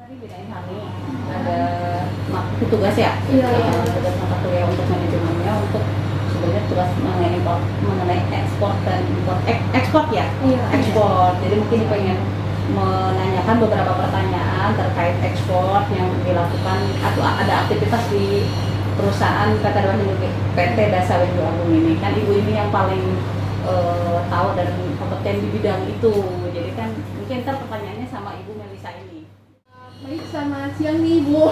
Tadi bedain kami ada tugas ya, Iya. tugas mata kuliah untuk manajemennya untuk sebenarnya tugas mengenai ekspor dan impor, ekspor ya, Iya. ekspor. Jadi mungkin pengen menanyakan beberapa pertanyaan terkait ekspor yang dilakukan atau ada aktivitas di perusahaan PT Dasa Windu Agung ini. Kan ibu ini yang paling tahu dan kompeten di bidang itu. Jadi kan mungkin ntar pertanyaannya sama Ibu Melisa ini. Baik, selamat siang nih Bu.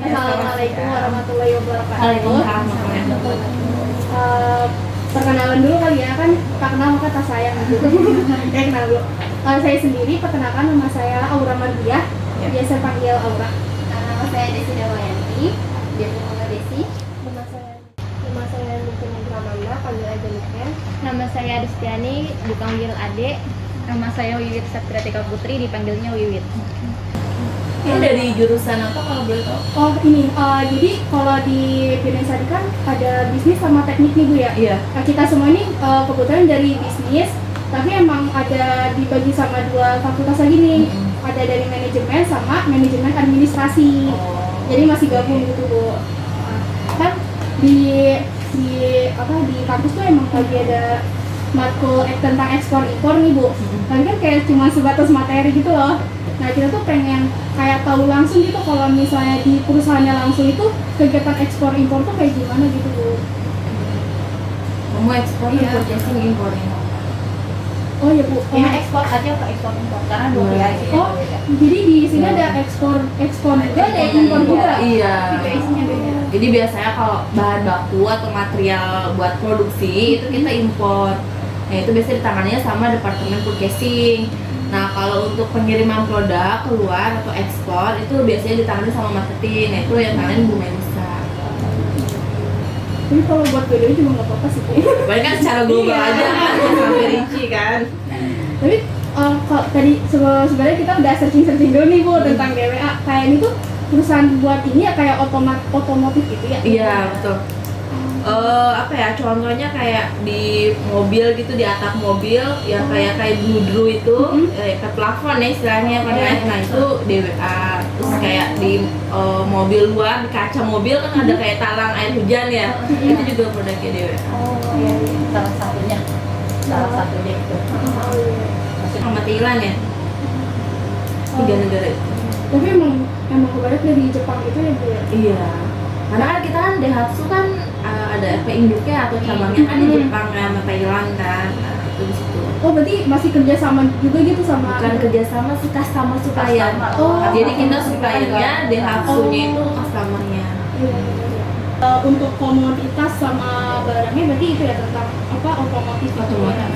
Assalamualaikum warahmatullahi wabarakatuh. Waalaikumsalam warahmatullahi wabarakatuh. Perkenalan dulu kali ya, kan tak kenal maka tak sayang gitu. Kenal dulu. Saya sendiri, perkenalkan nama saya Aura Mardiah, biasa panggil Aura. Nama saya Desi Dawayanti, biasa panggil Desi. Nama saya Nutini Pramanda, panggil aja Nuken. Nama saya Distiani, dipanggil Ade. Nama saya Wiwit Satriatika Putri, dipanggilnya Wiwit. Ini dari jurusan apa kalau boleh tahu? Oh ini, jadi kalau di Binensari kan ada bisnis sama teknik nih Bu ya? Iya. Nah, kita semua ini kebetulan dari bisnis, tapi emang ada dibagi sama dua fakultas lagi nih. Ada dari manajemen sama manajemen administrasi. Jadi masih gabung gitu Bu. Kan di kampus tuh emang lagi ada matkul tentang ekspor impor nih Bu. Tapi kan kayak cuma sebatas materi gitu loh. Nah kita tuh pengen kayak tahu langsung gitu kalau misalnya di perusahaannya langsung itu kegiatan ekspor impor tuh kayak gimana gitu Bu. Kamu ekspor Iya. purchasing importing. Oh ya Bu. Ini ekspor aja ke ekspor impor karena dua Boleh. PIC. Oh, jadi di sini ada ekspor juga, ada impor juga. Iya. PPI-nya beda. Jadi biasanya kalau bahan baku atau material buat produksi itu kita impor. Nah itu biasanya ditangannya sama departemen purchasing. Nah kalau untuk pengiriman produk keluar atau ekspor itu biasanya ditangani sama marketing. Nah itu yang tanganin Bu Melisa. Tapi kalau buat bedanya juga nggak apa-apa sih Bu. Paling kan secara global Iya. aja kan, jangan sampai rinci kan. Tapi kalau tadi sebenarnya kita udah searching dulu nih Bu tentang DWA. Kayak ini tuh perusahaan buat ini ya kayak otomotif gitu ya? Iya betul. Apa ya contohnya kayak di mobil gitu, di atap mobil yang kayak bludru itu ke plafon ya istilahnya kan ya. Nah itu DWA. Terus kayak di mobil luar, di kaca mobil kan ada kayak talang air hujan ya. Itu juga produknya DWA. Oh iya, salah satunya itu. Sama Thailand ya. 3 negara itu. Tapi emang kebanyakan dari Jepang itu ya Bu ya? Iya. Karena kan kita kan Daihatsu kan ada induknya atau cabangnya kan di Jepang sama Thailand kan. Nah, itu di situ. Oh berarti masih kerja sama juga gitu sama? Bukan kerjasama sih, customer supplier. Oh. Jadi kita suppliernya, Daihatsu-nya itu customernya. Iya. Untuk komoditas sama barangnya berarti itu ya tentang apa otomotif gitu ya?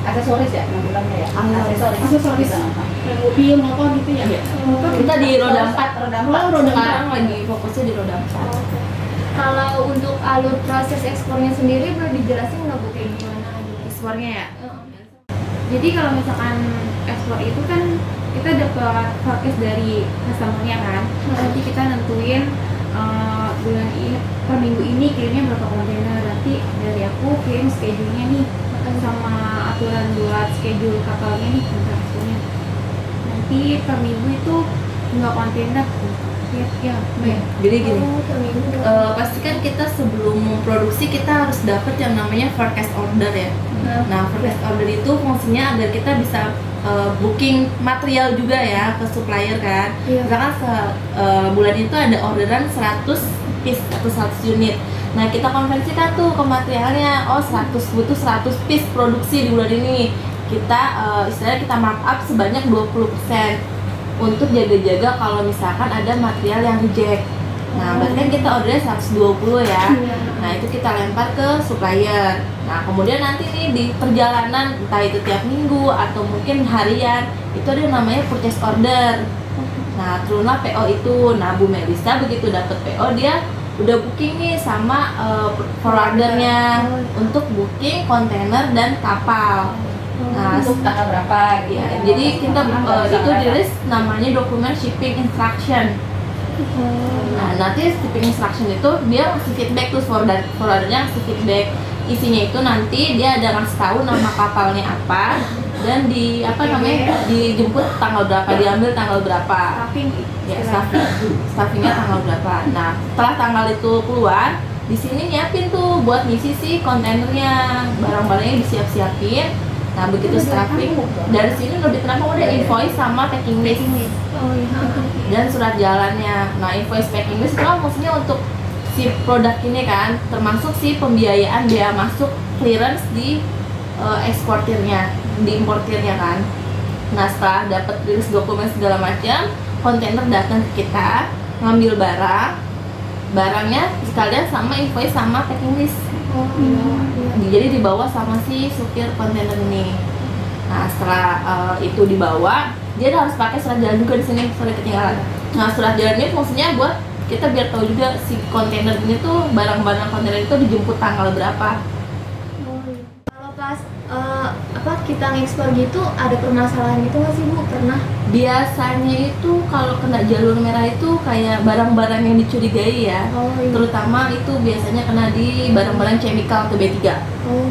Aksesoris ya, yang bilangnya ya. Aksesoris. Kayak mobil, motor gitu ya? Iya. Motor Kita di roda 4. roda Oh, roda Sekarang lagi fokusnya di roda 4. Kalau untuk alur proses ekspornya sendiri boleh dijelasin nggak Bu kayak gimana gitu? Ekspornya ya. Jadi kalau misalkan ekspor itu kan kita dapat forecast dari customernya kan, nanti kita nentuin bulan ini per minggu ini kirimnya berapa kontainer, nanti dari aku kirim schedule-nya nih sama aturan buat schedule kapalnya nih kontraktornya. Nanti per minggu itu nggak kontainer ya, Mbak. Jadi gini, pasti kan kita sebelum produksi kita harus dapat yang namanya forecast order ya. Nah, forecast order itu fungsinya agar kita bisa booking material juga ya ke supplier kan. Iya. Misalkan bulan itu ada orderan 100 piece atau 100 unit. Nah, kita konversikan tuh ke materialnya. Oh, butuh 100 piece produksi di bulan ini. Kita istilahnya kita markup sebanyak 20% untuk jaga-jaga kalau misalkan ada material yang reject. Nah, berarti kan kita ordernya 120 ya. Nah, itu kita lempar ke supplier. Nah, kemudian nanti nih di perjalanan, entah itu tiap minggu atau mungkin harian, itu ada yang namanya purchase order. Nah, turunlah PO itu. Nah, Bu Melisa begitu dapat PO, dia udah booking nih sama forwardernya untuk booking kontainer dan kapal. Nah, Untuk tanggal berapa gitu. ya, jadi kita itu dirilis namanya dokumen shipping instruction. Nah, nanti shipping instruction itu dia ngasih feedback tuh forwardernya ngasih feedback. Isinya itu nanti dia ada ngasih tahu nama kapalnya apa, dan di apa namanya dijemput tanggal berapa, diambil tanggal berapa. Staffing Ya, staffingnya tanggal berapa. Nah, setelah tanggal itu keluar, di sini nyiapin tuh buat ngisi si kontainernya, barang-barangnya disiap-siapin. Nah, begitu staffing, dari sini lebih tenang udah invoice sama packing list Oh iya. dan surat jalannya. Nah, invoice packing list itu kan maksudnya untuk si produk ini kan, termasuk si pembiayaan biaya masuk, clearance di eksportirnya, di importirnya kan. Nah, setelah dapat rilis dokumen segala macam, kontainer datang ke kita, ngambil barangnya sekalian sama invoice sama packing list. Oh iya. Jadi dibawa sama si supir kontainer ini. Nah, setelah itu dibawa, dia harus pakai surat jalan juga di sini, sorry ketinggalan. Nah, surat jalan ini fungsinya buat kita biar tahu juga si kontainer ini tuh, barang-barang kontainer itu dijemput tanggal berapa. Kalau pas kita ngekspor gitu ada permasalahan gitu nggak sih Bu? Pernah? Biasanya itu kalau kena jalur merah itu kayak barang-barang yang dicurigai ya. Oh iya. Terutama itu biasanya kena di barang-barang chemical atau B3. Oh.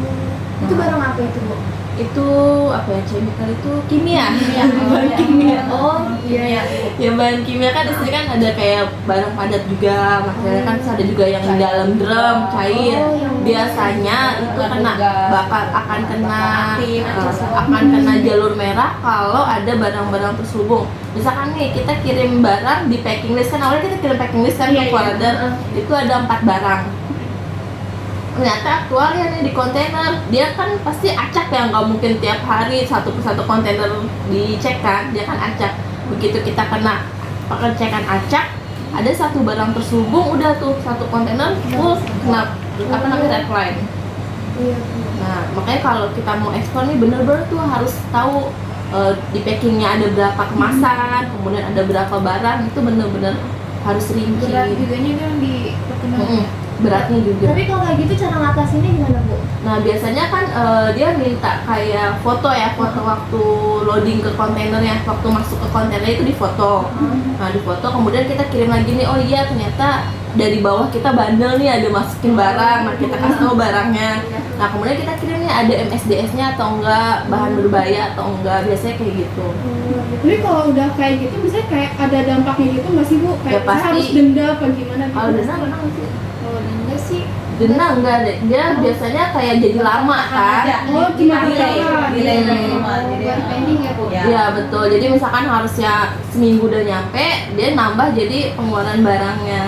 Itu barang apa itu Bu? Itu apa ya, chemical itu kimia. Kimia. Oh iya. Ya bahan kimia kan di sini kan ada kayak barang padat juga, materialnya kan terus ada juga yang di dalam drum cair. Oh, yang Biasanya itu kena akan kena jalur merah kalau ada barang-barang terselubung. Misalkan nih kita kirim barang di packing list, kan awalnya kita kirim packing list kan ke forwarder, itu ada 4 barang. Ternyata aktualnya nih di kontainer, dia kan pasti acak ya, nggak mungkin tiap hari satu persatu kontainer dicek kan, dia kan acak. Begitu kita kena pengecekan acak, ada 1 barang terselubung, udah tuh 1 kontainer full kena apa namanya red line. Iya. Nah, makanya kalau kita mau ekspor nih bener-bener tuh harus tahu di packingnya ada berapa kemasan, kemudian ada berapa barang, itu bener-bener harus rinci. Berat juga nih kan di pertimbangan. Beratnya juga. Tapi kalau kayak gitu cara ngatasinnya gimana Bu? Nah, biasanya kan dia minta kayak foto ya, foto waktu loading ke kontainernya, waktu masuk ke kontainer itu difoto. Nah, difoto kemudian kita kirim lagi nih, oh iya ternyata dari bawah kita bandel nih ada masukin barang, nah kita kasih tahu barangnya. Nah, kemudian kita kirimnya ada MSDS-nya atau enggak, bahan berbahaya atau enggak, biasanya kayak gitu. Tapi kalau udah kayak gitu, misalnya kayak ada dampaknya gitu nggak sih Bu? Kayak Ya, pasti. harus denda apa gimana gitu? Kalau denda pernah nggak sih? Kalau denda sih Denda enggak deh, dia biasanya kayak jadi lama kan. Oh, cuma delay delay. buat pending ya Bu. Iya betul, jadi misalkan harusnya seminggu udah nyampe, dia nambah jadi pengeluaran barangnya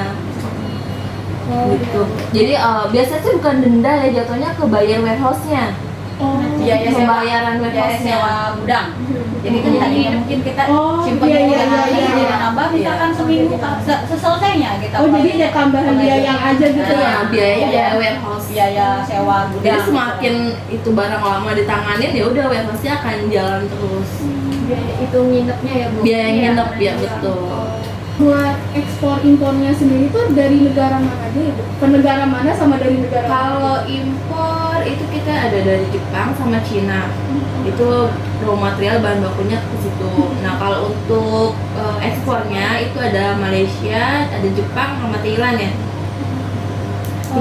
gitu. Jadi biasanya sih bukan denda ya, jatuhnya ke bayar warehouse-nya. Oh, Biaya sewa, Pembayaran biaya warehouse-nya. sewa gudang. Jadi kan tadinya mungkin kita Oh, simpen iya, di iya, gudang, iya, jadi iya. nambah misalkan seminggu seselesainya kita. Oh, jadi ada tambahan biaya yang aja gitu ya? Nah, biaya warehouse. Biaya sewa gudang. Jadi semakin itu barang lama ditanganin, ya udah warehouse-nya akan jalan terus. Biaya itu nginepnya ya Bu? Biaya yang nginep ya betul. Buat ekspor impornya sendiri tuh dari negara mana aja ya Bu? Ke negara mana sama dari negara mana? Kalau impor itu kita ada dari Jepang sama Cina. Itu raw material bahan bakunya ke situ. Nah, kalau untuk ekspornya itu ada Malaysia, ada Jepang sama Thailand ya.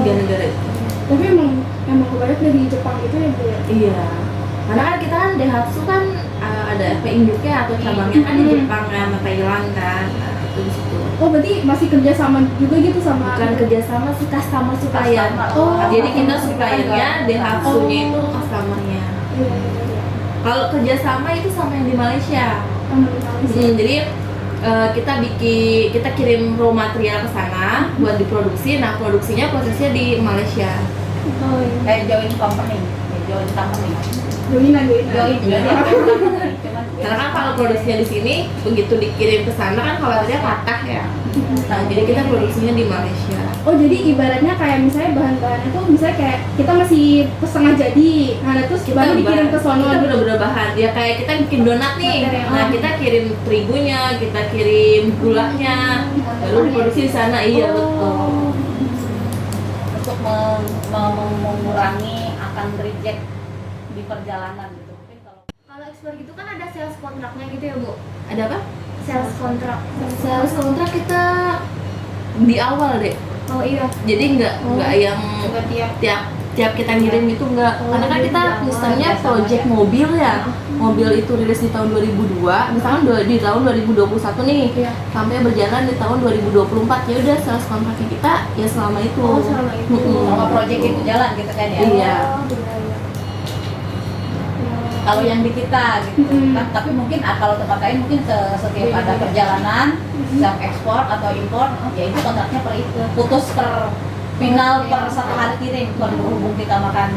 3 negara itu. Tapi emang kebanyakan dari Jepang itu ya Bu ya? Iya. Karena kan kita kan Daihatsu kan ada induknya atau cabangnya kan di Jepang sama Thailand kan. Nah, itu di situ. Oh, berarti masih kerja sama juga gitu sama? Bukan kerjasama sih, customer supplier. Oh. Jadi kita suppliernya, Daihatsu-nya itu customernya. Iya, iya, iya. Kalau kerjasama itu sama yang di Malaysia. Sama di Malaysia. Jadi kita kirim raw material ke sana buat diproduksi. Nah, produksinya prosesnya di Malaysia. Oh, iya. Kayak join company. Join company. Joinan. Join Karena kan kalau produksinya di sini, begitu dikirim ke sana kan khawatirnya patah ya. Nah, jadi kita produksinya di Malaysia. Oh, jadi ibaratnya kayak misalnya bahan-bahannya tuh misalnya kayak kita masih setengah jadi, nah terus baru dikirim ke sono. Kita bener-bener bahan. Ya kayak kita bikin donat nih. Material. Nah, kita kirim terigunya, kita kirim gulanya, lalu diproduksi di sana. Iya betul. untuk mengurangi akan reject di perjalanan gitu. Mungkin Kalau ekspor gitu kan ada sales kontraknya gitu ya Bu? Ada apa? Sales kontrak. Sales kontrak kita di awal deh. Oh iya. Jadi nggak yang Juga tiap setiap kita ngirim itu enggak. Karena kan kita sistemnya project mobil ya. Mobil itu rilis di tahun 2002, misalkan di tahun 2021 nih. Iya. Sampai berjalan di tahun 2024. Ya udah sales kontraknya kita ya selama itu. Oh, selama itu. Selama project itu jalan gitu kan ya. Iya. Kalau yang di kita gitu kan, tapi mungkin kalau tempat lain mungkin setiap ada perjalanan, siap ekspor atau impor, ya itu kontraknya per itu putus per final per satu hari kirim. Kalau berhubung kita makan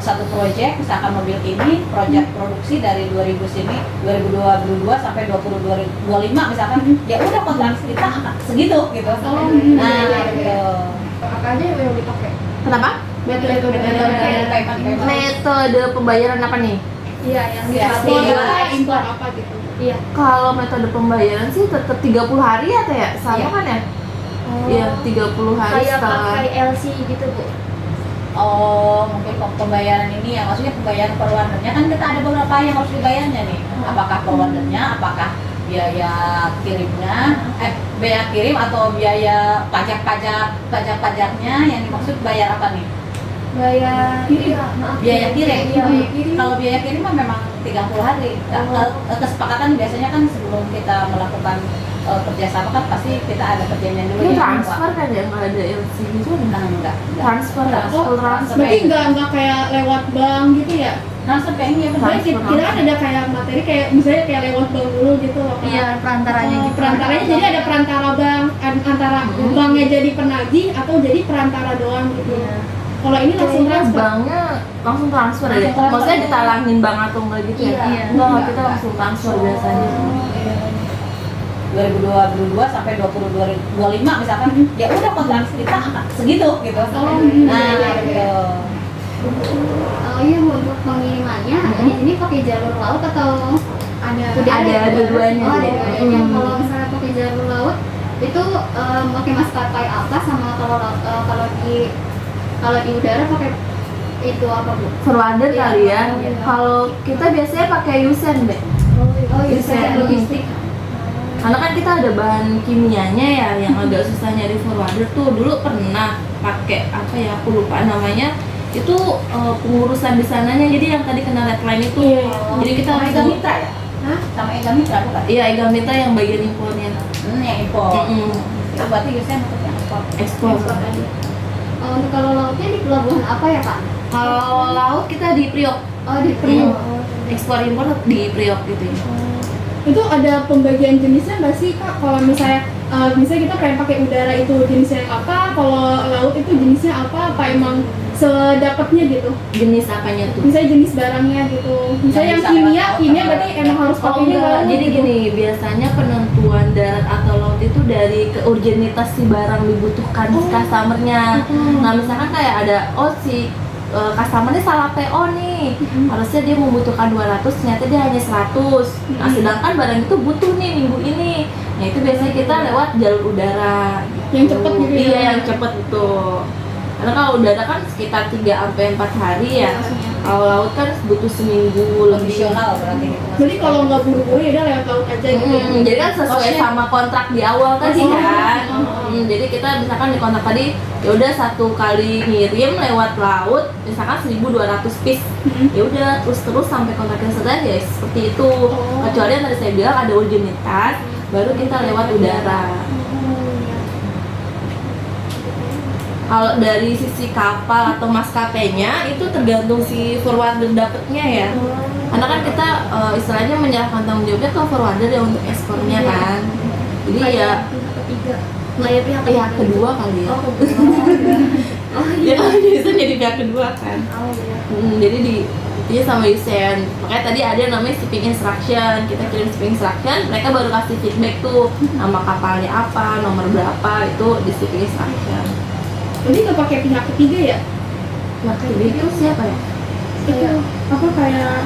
satu project, misalkan mobil ini project produksi dari 2000 sini 2022 sampai 2025 misalkan, ya udah kontrak kita akan segitu gitu. Nah gitu. Apa aja yang dipakai? Kenapa? Metode Payment. Metode pembayaran apa nih? Iya, yang Iya, diekspor iya. apa, impor apa gitu. Iya. Kalau metode pembayaran sih tetap 30 hari ya Teh ya? Sama Iya. kan ya? Iya, 30 hari Kayak setelah. pakai LC gitu, Bu. Oh, mungkin pembayaran ini ya, maksudnya pembayaran per ordernya kan kita ada beberapa yang harus dibayarnya nih. Apakah per ordernya, apakah biaya kirimnya, biaya kirim atau biaya pajaknya yang dimaksud bayar apa nih? Bayar Kirim. Biaya kirim. Iya. Kalau biaya kirim mah memang 30 hari. Kesepakatan biasanya kan sebelum kita melakukan kerjasama kan pasti kita ada kerjanya dulu Itu ya. transfer kan ya? Nggak ada LC gitu? Enggak. Transfer ya? Transfer. Full transfer. Berarti nggak kayak lewat bank gitu ya? Transfer kayaknya benar. Soalnya kita kan ada kayak materi kayak misalnya kayak lewat bank dulu gitu loh. Kak. Iya, perantaranya Oh, gitu. perantaranya jadi ada perantara bank antara banknya jadi penagih atau jadi perantara doang gitu. Kalau ini langsung Kayaknya transfer. banknya langsung transfer ya? Langsung transfer. Maksudnya ditalangin bank atau enggak gitu ya? Iya. Enggak, kita langsung transfer biasanya. 2022 sampai 2025 misalkan, ya udah kontrak kita akan segitu gitu. Nah, gitu. Oh iya, Bu, untuk pengirimannya di sini pakai jalur laut atau Ada. Ada dua-duanya. Oh, ada dua-duanya. Mm. Kalau misalnya pakai jalur laut itu pakai maskapai apa, sama kalau di udara pakai itu apa, Bu? Forwarder Iya, kali ya. iya. Kalau kita biasanya pakai Yusen deh. Oh iya, Bisa. pakai logistik. Karena kan kita ada bahan kimianya ya yang agak susah nyari forwarder tuh. Dulu pernah pakai apa ya, aku lupa namanya. Itu pengurusan di sananya, jadi yang tadi kena red line itu. Iya. Jadi kita Sama harus Ega Mitra ya? Hah? Sama Ega Mitra bukan? Iya, Ega Mitra yang bagian impornya. Yang impor. Mm-mm. Itu berarti biasanya untuk yang impor. Ekspor. Untuk kalau lautnya di pelabuhan apa ya, Pak? Kalau laut kita di Priok. Oh, di Priok. Ekspor impor di Priok gitu ya. Itu ada pembagian jenisnya nggak sih, Kak? Kalau misalnya kita pengen pakai udara itu jenisnya yang apa, kalau laut itu jenisnya apa emang sedapatnya gitu? Jenis apanya tuh? Misalnya jenis barangnya gitu. Misalnya yang Yang bisa lewat laut kimia atau berarti lewat emang harus Oh pakainya enggak, laut jadi gitu. gini, biasanya penentuan darat atau laut itu dari keurgenitas si barang dibutuhkan si customernya. Nah misalkan kayak ada, si customernya salah PO nih, harusnya dia membutuhkan 200, ternyata dia hanya 100. Nah sedangkan barang itu butuh nih minggu ini. Nah itu biasanya kita lewat jalur udara gitu. Yang cepet gitu ya? Iya, yang cepet itu. Karena kalau udara kan sekitar 3-4 hari ya. Kalau laut kan butuh seminggu lebih. Kondisional berarti gitu. Berarti kalau nggak buru-buru ya udah lewat laut aja gitu. Jadi kan sesuai Maksudnya- sama kontrak di awal tadi Oh, kan. oh. Jadi kita misalkan di kontrak tadi ya udah 1 kali ngirim lewat laut misalkan 1.200 piece. Ya udah terus sampai kontraknya selesai ya seperti itu. Kecuali yang tadi saya bilang ada urgenitas baru kita lewat udara. Kalau dari sisi kapal atau maskapainya itu tergantung si forwarder dapetnya ya. Karena kan kita istilahnya menyerahkan tanggung jawabnya ke forwarder ya untuk ekspornya kan. Jadi ya Pihak ketiga. Layar pihak pihak kedua kali ya. Oh Ya bisa jadi pihak kedua kan. Oh iya. Jadi dia sama Yusen. Makanya tadi ada yang namanya shipping instruction. Kita kirim shipping instruction, mereka baru kasih feedback tuh nama kapalnya apa, nomor berapa itu di shipping instruction. Jadi nggak pakai pihak ketiga ya? Pihak ketiga itu siapa ya? Itu apa kayak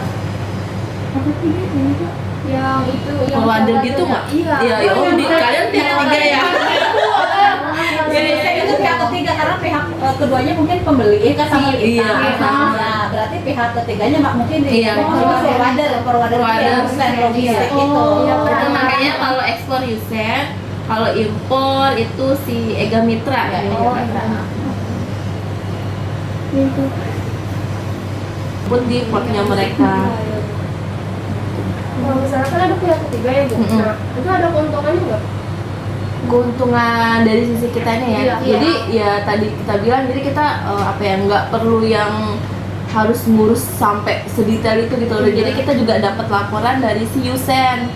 apa sih itu? Yang itu yang Forwarder gitu nggak? Iya. Iya, ya oh, kalian pihak ketiga ya? Jadi saya itu pihak ketiga karena pihak keduanya mungkin pembeli kan sama kita. Iya. Nah, berarti pihak ketiganya mungkin di Iya. forwarder stand logistik Oh, itu. iya, Itu makanya kalau ekspor Yusen, kalau impor itu si Ega Mitra ya. Oh, iya. Gitu. pun di portnya mereka. Kalau misalnya kan ada pihak ketiga ya Bu, Mm-mm. nah itu ada keuntungannya nggak? Keuntungan dari sisi kitanya ya. Iya. Jadi ya tadi kita bilang, jadi kita apa ya, nggak perlu yang harus ngurus sampai sedetail itu gitu loh. Iya. Jadi kita juga dapat laporan dari si Yusen.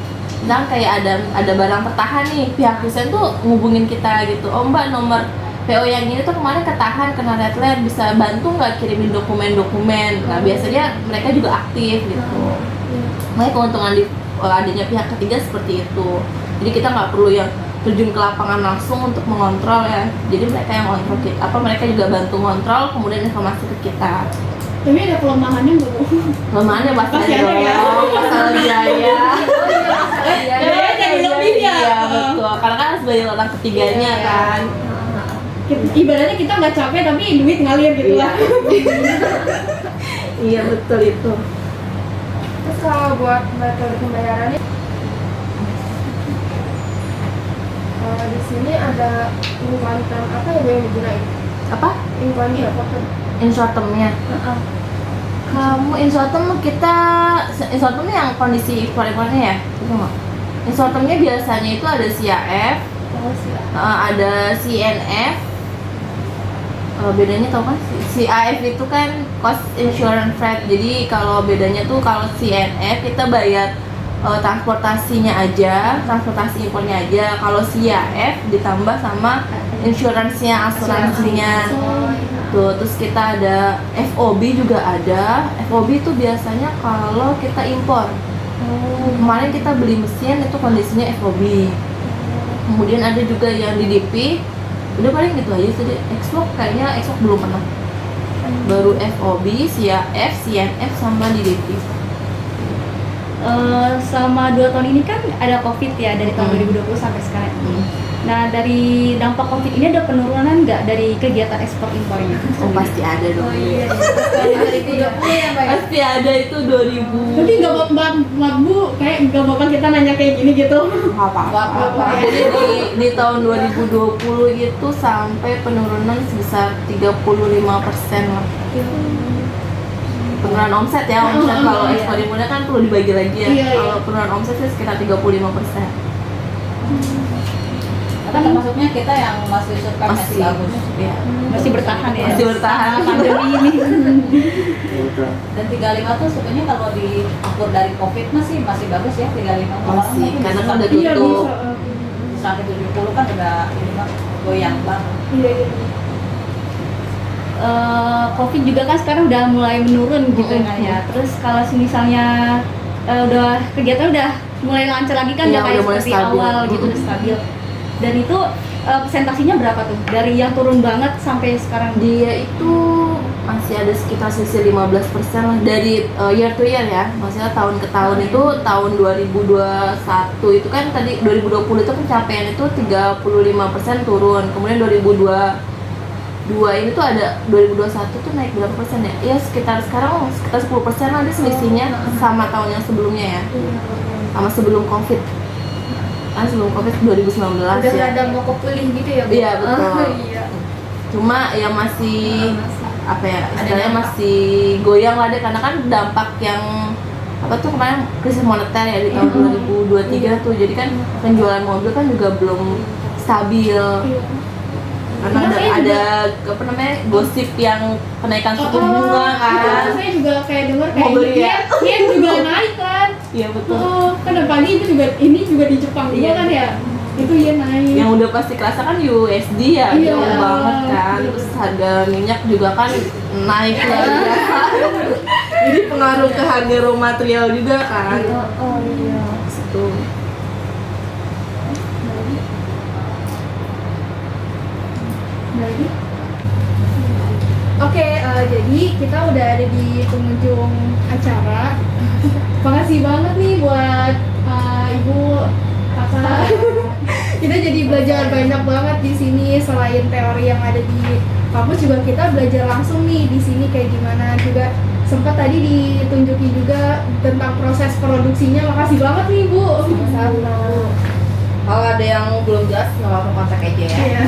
Nah kayak ada barang tertahan nih, pihak Yusen tuh ngubungin kita gitu. Oh mbak, nomor PO yang ini tuh kemarin ketahan kena red alert, bisa bantu nggak kirimin dokumen-dokumen. Nah biasanya mereka juga aktif gitu. Makanya keuntungan di adanya pihak ketiga seperti itu. Jadi kita nggak perlu yang terjun ke lapangan langsung untuk mengontrol ya. Jadi mereka yang kontrol kita, mereka juga bantu ngontrol, kemudian informasi ke kita. Tapi ada kelemahannya nggak Bu? Kelemahannya pasti Pasti ada ada ya. dong, masalah biaya. Biaya jadi lebih ya. Iya betul, karena kan harus bayar orang ketiganya kan. Ibaratnya kita nggak capek tapi duit ngalir gitu Iya. lah. Iya betul itu. Terus kalau buat metode pembayarannya, di sini ada income term apa ya Bu yang digunakan? Apa? Income apa? Inshortemnya. Kamu inshortem inshortemnya yang kondisi ekspor-ekspornya ya? Itu nggak? Inshortemnya biasanya itu ada CAF, ada CNF. Bedanya tau kan? CAF itu kan cost insurance rate. Jadi kalau bedanya tuh kalau CNF kita bayar transportasinya aja, transportasi impornya aja. Kalau CAF ditambah sama insurance-nya, asuransinya. Tuh, terus kita ada FOB juga ada. FOB itu biasanya kalau kita impor. Kemarin kita beli mesin itu kondisinya FOB. Kemudian ada juga yang DDP. Udah paling gitu aja sih. Export kayaknya export belum pernah. Baru FOB, CAF, CNF sama DDP. Selama 2 tahun ini kan ada COVID ya, dari tahun 2020 sampai sekarang ini. Nah, dari dampak COVID ini ada penurunan nggak dari kegiatan ekspor impor ini? Oh pasti ada dong. Dari 30 ya Pak ya? Pasti ada itu 2000. Tapi nggak mbak Bu, kayak nggak apa-apa kita nanya kayak gini gitu. Apa-apa. Jadi di tahun 2020 itu sampai penurunan sebesar 35% lah. Penurunan omset ya, omset kalau ekspor impornya kan perlu dibagi lagi ya. Iya, iya. Kalau penurunan omset sih sekitar 35%. Tapi termasuknya kita yang masih survive masih bagus. Iya. Masih bertahan ya. Masih bertahan. Sama pandemi ini. Dan 35 tuh sebenarnya kalau diukur dari COVID masih bagus ya 35. Masih, karena kan udah Iya tutup. bisa. Sampai 70 kan udah ini mah goyang banget. Iya. COVID juga kan sekarang udah mulai menurun gitu ya. Terus kalau misalnya udah kegiatan udah mulai lancar lagi kan, Iya, udah kayak udah mulai seperti stabil. awal gitu, udah stabil. Dan itu presentasinya berapa tuh? Dari yang turun banget sampai sekarang? Dia itu masih ada sekitar sisi 15% lah dari year to year ya. Maksudnya tahun ke tahun itu tahun 2021 itu kan tadi 2020 itu pencapaian itu 35% turun. Kemudian 2022 ini tuh ada 2021 tuh naik berapa persen ya? Ya sekitar sekarang sekitar 10% lah dia selisihnya sama tahun yang sebelumnya ya. Sama sebelum Covid. Kan sebelum Covid 2019 Udah ya. rada mau kepulih gitu ya Bu? Iya, betul. Iya. Cuma ya masih apa ya, istilahnya masih goyang lah deh, karena kan dampak yang apa tuh kemarin krisis moneter ya di tahun 2023 tuh, jadi kan penjualan mobil kan juga belum stabil karena ada apa namanya gosip yang kenaikan suku bunga kan. Itu saya juga kayak dengar Mau kayak beli ya? yen juga naik kan. Iya betul. Kan pagi itu juga ini juga di Jepang juga Iya. kan ya. Itu yen naik. Yang udah pasti kerasa kan USD ya, Iya. jauh banget kan. Terus harga minyak juga kan naik lagi ya. Jadi pengaruh ke harga raw material juga kan. Oh iya. Situ. Oke, jadi kita udah ada di penghujung acara. Makasih banget nih buat Ibu, Kakak. Kita jadi belajar banyak banget di sini. Selain teori yang ada di kampus juga kita belajar langsung nih di sini kayak gimana. Juga sempat tadi ditunjukin juga tentang proses produksinya. Makasih banget nih Bu. Kalau ada yang belum jelas nggak apa-apa kontak aja ya. Iya.